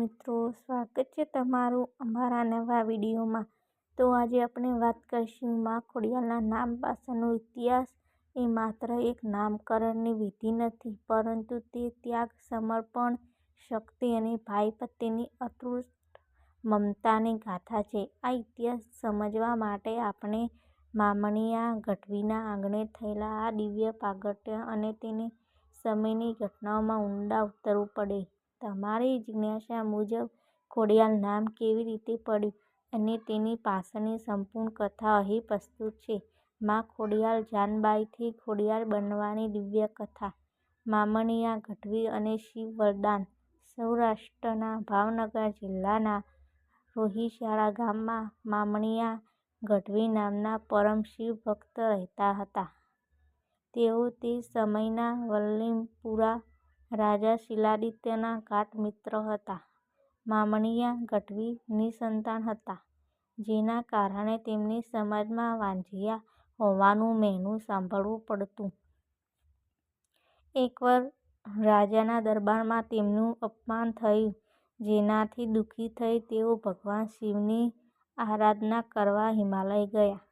મિત્રો, સ્વાગત છે તમારું અમારા નવા વિડીયોમાં। તો આજે આપણે વાત કરીશું માં ખોડિયારના નામ પાછળનો ઇતિહાસ। એ માત્ર એક નામકરણની વિધિ નથી, પરંતુ તે ત્યાગ, સમર્પણ, શક્તિ અને ભાઈ પ્રત્યેની અતૂટ મમતાની ગાથા છે। આ ઇતિહાસ સમજવા માટે આપણે મામણીયા ગઢવીના આંગણે થયેલા આ દિવ્ય પ્રાગટ્ય અને તેની સમયની ઘટનાઓમાં ઊંડા ઉતરવું પડે। તમારી જિજ્ઞાસા મુજબ ખોડિયાર નામ કેવી રીતે પડ્યું અને તેની પાછળની સંપૂર્ણ કથા અહીં પ્રસ્તુત છે। માં ખોડિયાર જાનબાઈથી ખોડિયાર બનવાની દિવ્ય કથા। મામણીયા ગઢવી અને શિવ વરદાન। સૌરાષ્ટ્રના ભાવનગર જિલ્લાના રોહિશાળા ગામમાં મામણીયા ગઢવી નામના પરમ શિવ ભક્ત રહેતા હતા। તેઓ તે સમયના વલ્લીપુરા રાજા શિલાદિત્યના ગાઢ મિત્ર હતા। મામણીયા ગઢવી નિસંતાન હતા, જેના કારણે તેમને સમાજમાં વાંઝિયા હોવાનું મહેણું સાંભળવું પડતું। એકવાર રાજાના દરબારમાં તેમનું અપમાન થયું, જેનાથી દુઃખી થઈ તેઓ ભગવાન શિવની આરાધના કરવા હિમાલય ગયા।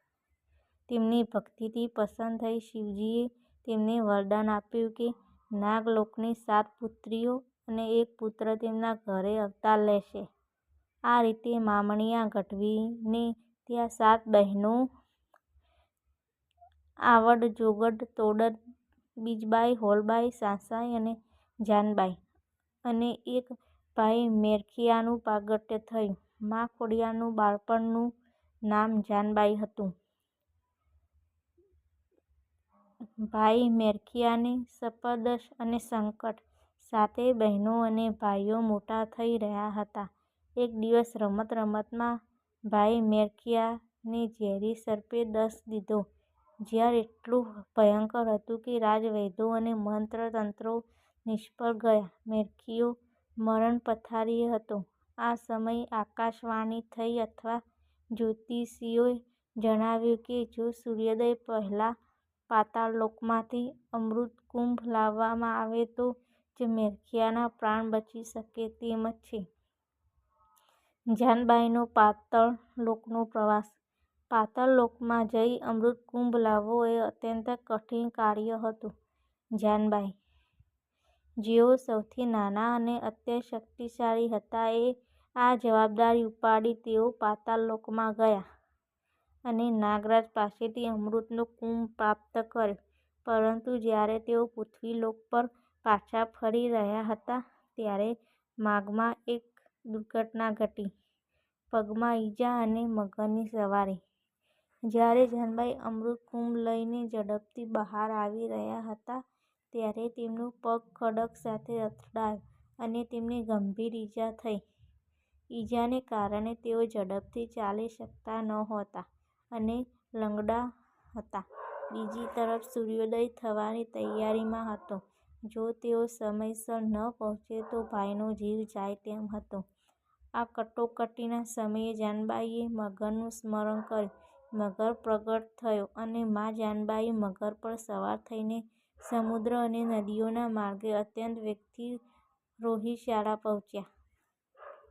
તેમની ભક્તિથી પ્રસન્ન થઈ શિવજીએ તેમને વરદાન આપ્યું કે નાગલોકની 7 પુત્રીઓ અને 1 પુત્ર તેમના ઘરે અવતાર લેશે। આ રીતે મામણીયા ગઢવીને ત્યાં 7 બહેનો આવડ, જોગડ, તોડર, બીજબાઈ, હોલબાઈ, સાસઈ અને જાનબાઈ અને 1 ભાઈ મેરખીયાનું પ્રાગટ્ય થયું। માં ખોડિયારનું બાળપણનું નામ જાનબાઈ હતું। ભાઈ મેરખીયાને સપદર્શ અને સંકટ, 7 બહેનો અને ભાઈઓ મોટા થઈ રહ્યા હતા। એક દિવસ રમતમાં ભાઈ મેરખીયાને ઝેરી સર્પે દંશ દીધો। ઝેર એટલું ભયંકર હતું કે રાજવૈદ્યો અને મંત્ર તંત્રો નિષ્ફળ ગયા। મેરખીયો મરણ પથારીએ હતો। આ સમયે આકાશવાણી થઈ અથવા જ્યોતિષીઓએ જણાવ્યું કે જો સૂર્યોદય પહેલાં પાતાળલોકમાંથી અમૃતકુંભ લાવવામાં આવે તો જ મેરખીયાના પ્રાણ બચી શકે તેમ છે। જાનબાઈનો પાતાળલોકનો પ્રવાસ। પાતાળલોકમાં જઈ અમૃતકુંભ લાવવો એ અત્યંત કઠિન કાર્ય હતું। જાનબાઈ, જેઓ સૌથી નાના અને અત્યંત શક્તિશાળી હતા, એ આ જવાબદારી ઉપાડી તેઓ પાતાળલોકમાં ગયા અને નાગરાજ પાસેથી અમૃતનો કુંભ પ્રાપ્ત કર્યો। પરંતુ જ્યારે તેઓ પૃથ્વીલોક પર પાછા ફરી રહ્યા હતા, ત્યારે માર્ગમાં એક દુર્ઘટના ઘટી, પગમાં ઈજા અને મગરની સવારી। જ્યારે જાનબાઈ અમૃતકુંભ લઈને ઝડપથી બહાર આવી રહ્યા હતા, ત્યારે તેમનો પગ ખડક સાથે અથડાયો અને તેમને ગંભીર ઈજા થઈ। ઈજાને કારણે તેઓ ઝડપથી ચાલી શકતા નહોતા અને લંગડા હતા। બીજી તરફ સૂર્યોદય થવાની તૈયારીમાં હતો। જો તેઓ સમયસર ન પહોંચે તો ભાઈનો જીવ જાય તેમ હતો। આ કટોકટીના સમયે જાનબાઈએ મગરનું સ્મરણ કર્યું। મગર પ્રગટ થયો અને માં જાનબાઈ મગર પર સવાર થઈને સમુદ્ર અને નદીઓના માર્ગે અત્યંત વેગથી રોહિશાળા પહોંચ્યા।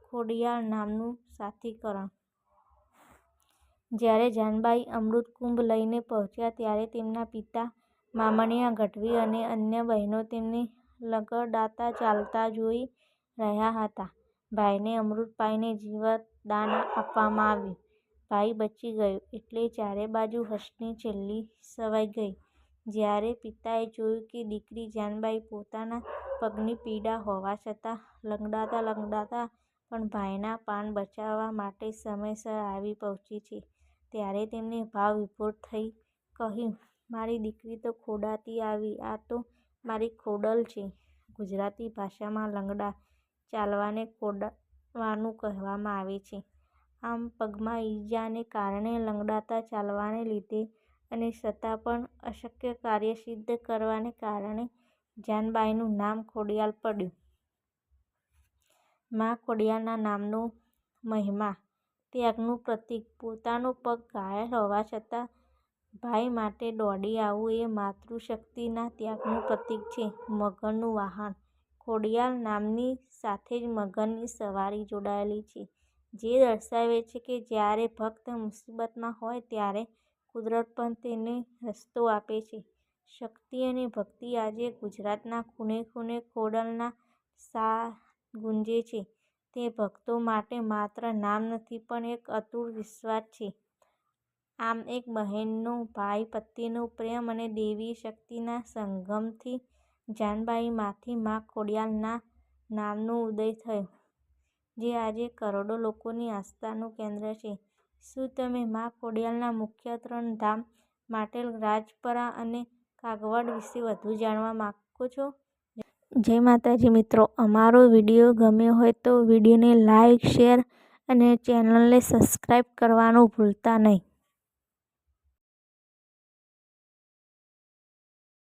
ખોડિયાર નામનું સાથીકરણ। જ્યારે જાનબાઈ અમૃતકુંભ લઈને પહોંચ્યા, ત્યારે તેમના પિતા મામણીયા ગઢવી અને અન્ય બહેનો તેમને લંગડાતા ચાલતા જોઈ રહ્યા હતા। ભાઈને અમૃત પાઈને જીવતદાન આપવામાં આવ્યું। ભાઈ બચી ગયો એટલે ચારે બાજુ હર્ષની છેલ્લી છવાઈ ગઈ। જ્યારે પિતાએ જોયું કે દીકરી જાનબાઈ પોતાના પગની પીડા હોવા છતાં લંગડાતા પણ ભાઈના પ્રાણ બચાવવા માટે સમયસર આવી પહોંચી છે, ત્યારે તેમને ભાવવિભોર થઈ કહ્યું, મારી દીકરી તો ખોડાતી આવી, આ તો મારી ખોડલ છે। ગુજરાતી ભાષામાં લંગડા ચાલવાને ખોડવાનું કહેવામાં આવે છે। આમ પગમાં ઈજાને કારણે લંગડાતા ચાલવાને લીધે અને છતાં પણ અશક્ય કાર્ય સિદ્ધ કરવાને કારણે જાનબાઈનું નામ ખોડિયાર પડ્યું। માં ખોડિયારના નામનો મહિમા। ત્યાગનું પ્રતીક। પોતાનો પગ ઘાયલ હોવા છતાં ભાઈ માટે દોડી આવવું એ માતૃશક્તિના ત્યાગનું પ્રતીક છે। મગરનું વાહન। ખોડિયાર નામની સાથે જ મગરની સવારી જોડાયેલી છે, જે દર્શાવે છે કે જ્યારે ભક્ત મુસીબતમાં હોય ત્યારે કુદરત પણ તેને રસ્તો આપે છે. શક્તિ અને ભક્તિ આજે ગુજરાતના ખૂણે-ખૂણે ખોડલના સાદ ગુંજે છે. તે ભક્તો માટે માત્ર નામ નથી પણ એક અતૂટ વિશ્વાસ છે. આમ એક બહેનનો ભાઈ પ્રત્યેનો પ્રેમ અને દૈવી શક્તિના સંગમથી જાનબાઈમાંથી મા ખોડિયારના નામનો ઉદય થયો, જે આજે કરોડો લોકોની આસ્થાનું કેન્દ્ર છે. શું તમે મા ખોડિયારના મુખ્ય 3 ધામ માટેલ, રાજપરા અને કાગવડ વિશે વધુ જાણવા માંગો છો? જય માતાજી મિત્રો, અમારો વિડીયો ગમ્યો હોય તો વિડીયોને લાઈક, શેર અને ચેનલને સબસ્ક્રાઈબ કરવાનું ભૂલતા નહીં.